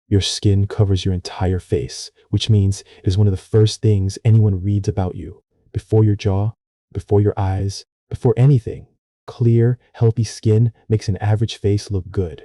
Your skin covers your entire face, which means it is one of the first things anyone reads about you. Before your jaw, before your eyes, before anything. Clear, healthy skin makes an average face look good.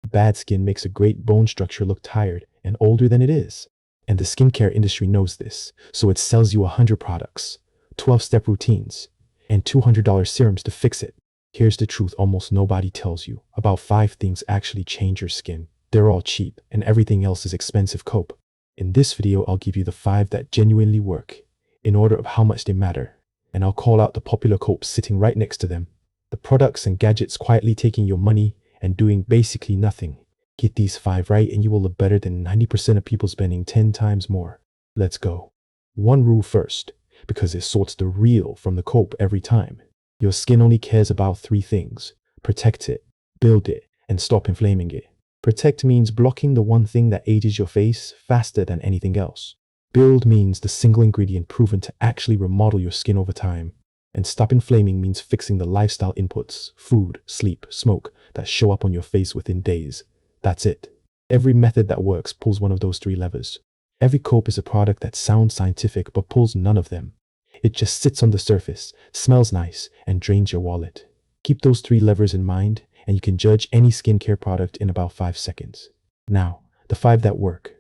Bad skin makes a great bone structure look tired and older than it is. And the skincare industry knows this, so it sells you 100 products, 12-step routines, and $200 serums to fix it. Here's the truth almost nobody tells you. About 5 things actually change your skin. They're all cheap, and everything else is expensive cope. In this video, I'll give you the 5 that genuinely work, in order of how much they matter, and I'll call out the popular copes sitting right next to them. The products and gadgets quietly taking your money and doing basically nothing. Get these 5 right and you will look better than 90% of people spending 10 times more. Let's go. 1 rule first, because it sorts the real from the cope every time. Your skin only cares about 3 things: protect it, build it, and stop inflaming it. Protect means blocking the one thing that ages your face faster than anything else. Build means the single ingredient proven to actually remodel your skin over time. And stop inflaming means fixing the lifestyle inputs, food, sleep, smoke, that show up on your face within days. That's it. Every method that works pulls one of those 3 levers. Every cope is a product that sounds scientific but pulls none of them. It just sits on the surface, smells nice, and drains your wallet. Keep those 3 levers in mind, and you can judge any skincare product in about 5 seconds. Now, the 5 that work.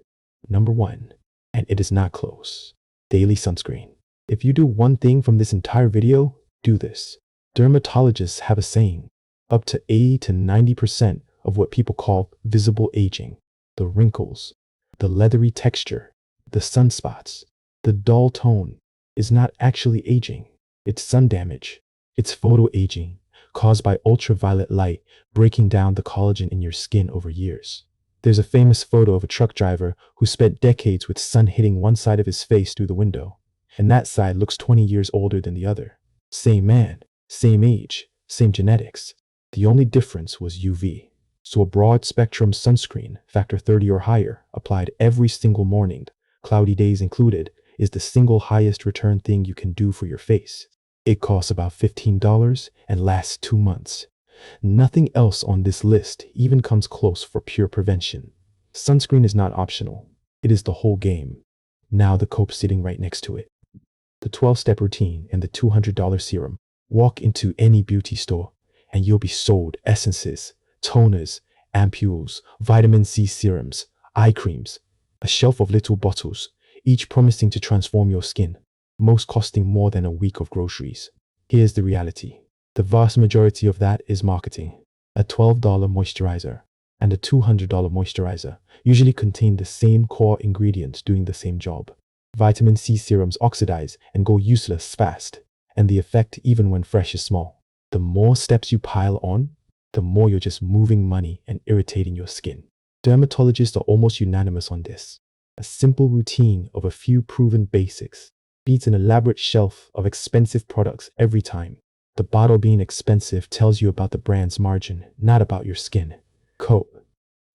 Number 1, and it is not close: daily sunscreen. If you do one thing from this entire video, do this. Dermatologists have a saying: up to 80 to 90% of what people call visible aging, the wrinkles, the leathery texture, the sunspots, the dull tone, is not actually aging. It's sun damage. It's photoaging, caused by ultraviolet light breaking down the collagen in your skin over years. There's a famous photo of a truck driver who spent decades with sun hitting one side of his face through the window, and that side looks 20 years older than the other. Same man, same age, same genetics. The only difference was UV. So a broad spectrum sunscreen, factor 30 or higher, applied every single morning, cloudy days included, is the single highest return thing you can do for your face. It costs about $15 and lasts 2 months. Nothing else on this list even comes close for pure prevention. Sunscreen is not optional. It is the whole game. Now the cope sitting right next to it. The 12-step routine and the $200 serum. Walk into any beauty store and you'll be sold essences, toners, ampules, vitamin C serums, eye creams, a shelf of little bottles, each promising to transform your skin, most costing more than a week of groceries. Here's the reality. The vast majority of that is marketing. A $12 moisturizer and a $200 moisturizer usually contain the same core ingredients doing the same job. Vitamin C serums oxidize and go useless fast, and the effect even when fresh is small. The more steps you pile on, the more you're just moving money and irritating your skin. Dermatologists are almost unanimous on this. A simple routine of a few proven basics beats an elaborate shelf of expensive products every time. The bottle being expensive tells you about the brand's margin, not about your skin. Cope.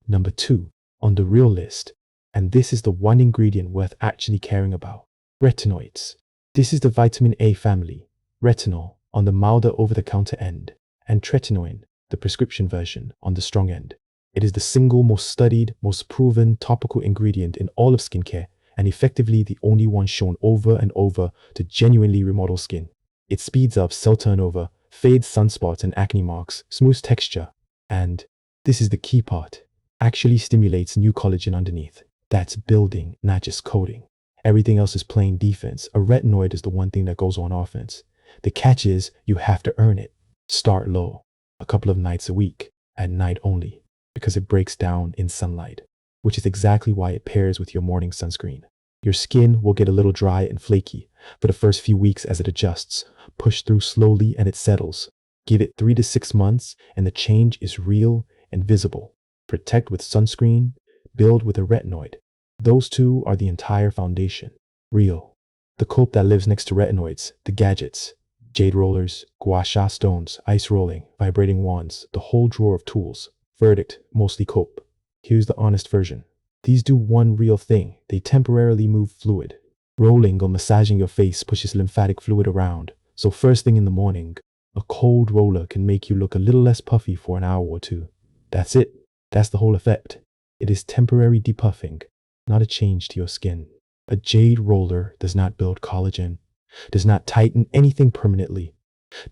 Number 2 on the real list, and this is the one ingredient worth actually caring about: retinoids. This is the vitamin A family. Retinol on the milder over-the-counter end, and tretinoin, the prescription version, on the strong end. It is the single most studied, most proven topical ingredient in all of skincare, and effectively the only one shown over and over to genuinely remodel skin. It speeds up cell turnover, fades sunspots and acne marks, smooths texture, and, this is the key part, actually stimulates new collagen underneath. That's building, not just coating. Everything else is playing defense. A retinoid is the one thing that goes on offense. The catch is, you have to earn it. Start low, a couple of nights a week, at night only, because it breaks down in sunlight, which is exactly why it pairs with your morning sunscreen. Your skin will get a little dry and flaky for the first few weeks as it adjusts. Push through slowly and it settles. Give it 3 to 6 months and the change is real and visible. Protect with sunscreen, build with a retinoid. Those 2 are the entire foundation. Real. The cope that lives next to retinoids, the gadgets, jade rollers, gua sha stones, ice rolling, vibrating wands, the whole drawer of tools. Verdict: mostly cope. Here's the honest version. These do one real thing: they temporarily move fluid. Rolling or massaging your face pushes lymphatic fluid around, so first thing in the morning, a cold roller can make you look a little less puffy for an hour or 2. That's it. That's the whole effect. It is temporary depuffing, not a change to your skin. A jade roller does not build collagen, does not tighten anything permanently,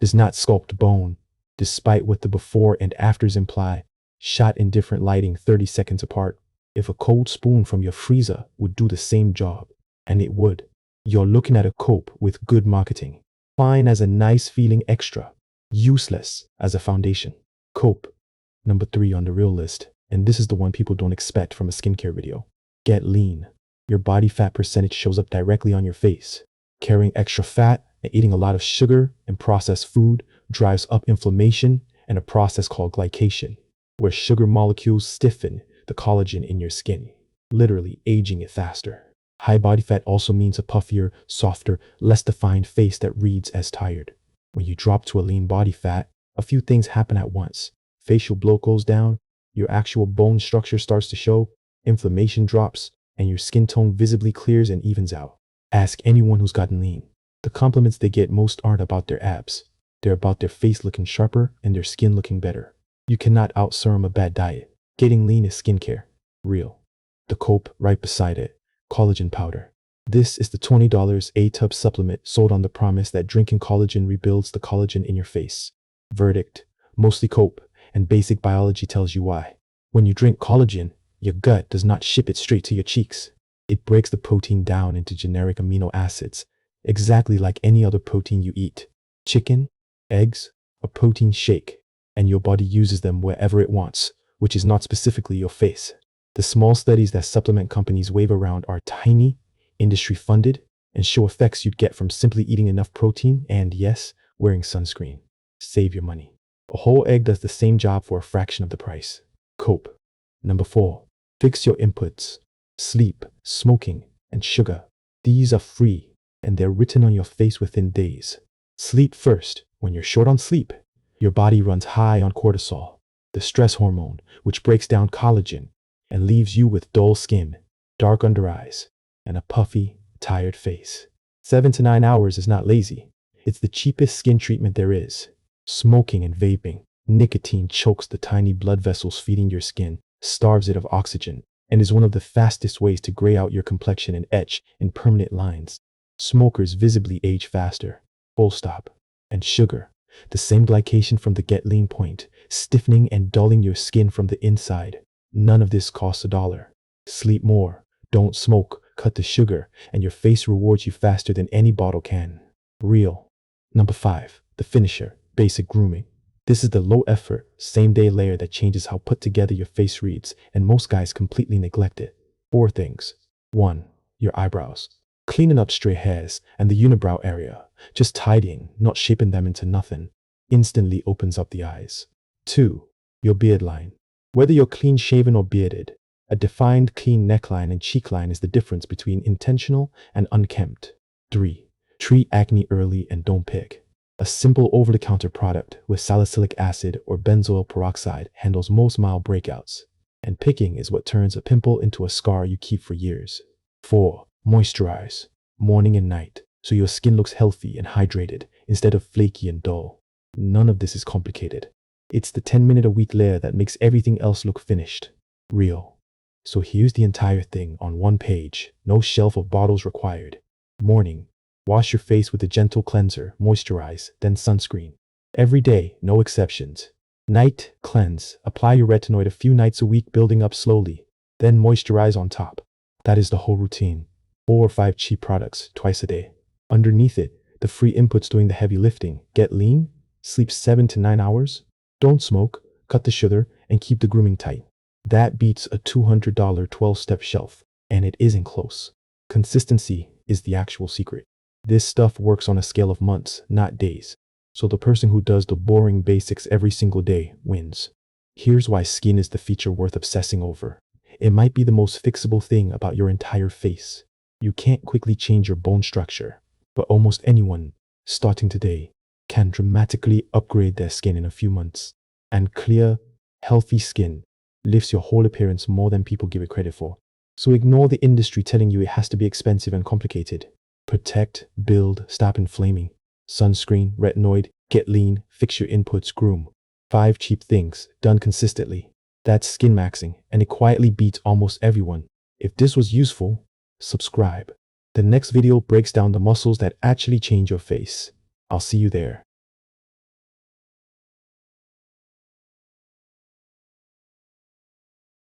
does not sculpt bone, despite what the before and afters imply, shot in different lighting 30 seconds apart. If a cold spoon from your freezer would do the same job, and it would, you're looking at a cope with good marketing. Fine as a nice feeling extra, useless as a foundation. Cope, number 3 on the real list, and this is the one people don't expect from a skincare video. Get lean. Your body fat percentage shows up directly on your face. Carrying extra fat and eating a lot of sugar and processed food drives up inflammation and a process called glycation, where sugar molecules stiffen the collagen in your skin, literally aging it faster. High body fat also means a puffier, softer, less defined face that reads as tired. When you drop to a lean body fat, a few things happen at once. Facial bloat goes down, your actual bone structure starts to show, inflammation drops, and your skin tone visibly clears and evens out. Ask anyone who's gotten lean. The compliments they get most aren't about their abs. They're about their face looking sharper and their skin looking better. You cannot out-serum a bad diet. Getting lean is skincare. Real. The cope right beside it. Collagen powder. This is the $20 A-tub supplement sold on the promise that drinking collagen rebuilds the collagen in your face. Verdict. Mostly cope, and basic biology tells you why. When you drink collagen, your gut does not ship it straight to your cheeks. It breaks the protein down into generic amino acids, exactly like any other protein you eat. Chicken, eggs, a protein shake, and your body uses them wherever it wants, which is not specifically your face. The small studies that supplement companies wave around are tiny, industry funded, and show effects you'd get from simply eating enough protein and, yes, wearing sunscreen. Save your money. A whole egg does the same job for a fraction of the price. Cope. Number 4. Fix your inputs. Sleep, smoking, and sugar. These are free, and they're written on your face within days. Sleep first. When you're short on sleep, your body runs high on cortisol, the stress hormone, which breaks down collagen and leaves you with dull skin, dark under eyes, and a puffy, tired face. 7 to 9 hours is not lazy. It's the cheapest skin treatment there is. Smoking and vaping. Nicotine chokes the tiny blood vessels feeding your skin, starves it of oxygen, and is one of the fastest ways to gray out your complexion and etch in permanent lines. Smokers visibly age faster. Full stop. And sugar. The same glycation from the get lean point, stiffening and dulling your skin from the inside. None of this costs $1. Sleep more. Don't smoke. Cut the sugar, and your face rewards you faster than any bottle can. Real. Number 5. The finisher. Basic grooming. This is the low-effort, same-day layer that changes how put together your face reads, and most guys completely neglect it. 4 things. 1. Your eyebrows. Cleaning up stray hairs and the unibrow area, just tidying, not shaping them into nothing, instantly opens up the eyes. 2. Your beard line. Whether you're clean-shaven or bearded, a defined clean neckline and cheek line is the difference between intentional and unkempt. 3. Treat acne early and don't pick. A simple over-the-counter product with salicylic acid or benzoyl peroxide handles most mild breakouts, and picking is what turns a pimple into a scar you keep for years. 4. Moisturize, morning and night, so your skin looks healthy and hydrated instead of flaky and dull. None of this is complicated. It's the 10-minute-a-week layer that makes everything else look finished. Real. So here's the entire thing on one page, no shelf of bottles required. Morning. Wash your face with a gentle cleanser, moisturize, then sunscreen. Every day, no exceptions. Night, cleanse, apply your retinoid a few nights a week, building up slowly, then moisturize on top. That is the whole routine. 4 or 5 cheap products, twice a day. Underneath it, the free inputs doing the heavy lifting. Get lean, sleep 7 to 9 hours, don't smoke, cut the sugar, and keep the grooming tight. That beats a $200 12-step shelf, and it isn't close. Consistency is the actual secret. This stuff works on a scale of months, not days. So the person who does the boring basics every single day wins. Here's why skin is the feature worth obsessing over. It might be the most fixable thing about your entire face. You can't quickly change your bone structure, but almost anyone, starting today, can dramatically upgrade their skin in a few months. And clear, healthy skin lifts your whole appearance more than people give it credit for. So ignore the industry telling you it has to be expensive and complicated. Protect, build, stop inflaming. Sunscreen, retinoid, get lean, fix your inputs, groom. 5 cheap things, done consistently. That's Skinmaxxing, and it quietly beats almost everyone. If this was useful, subscribe. The next video breaks down the muscles that actually change your face. I'll see you there.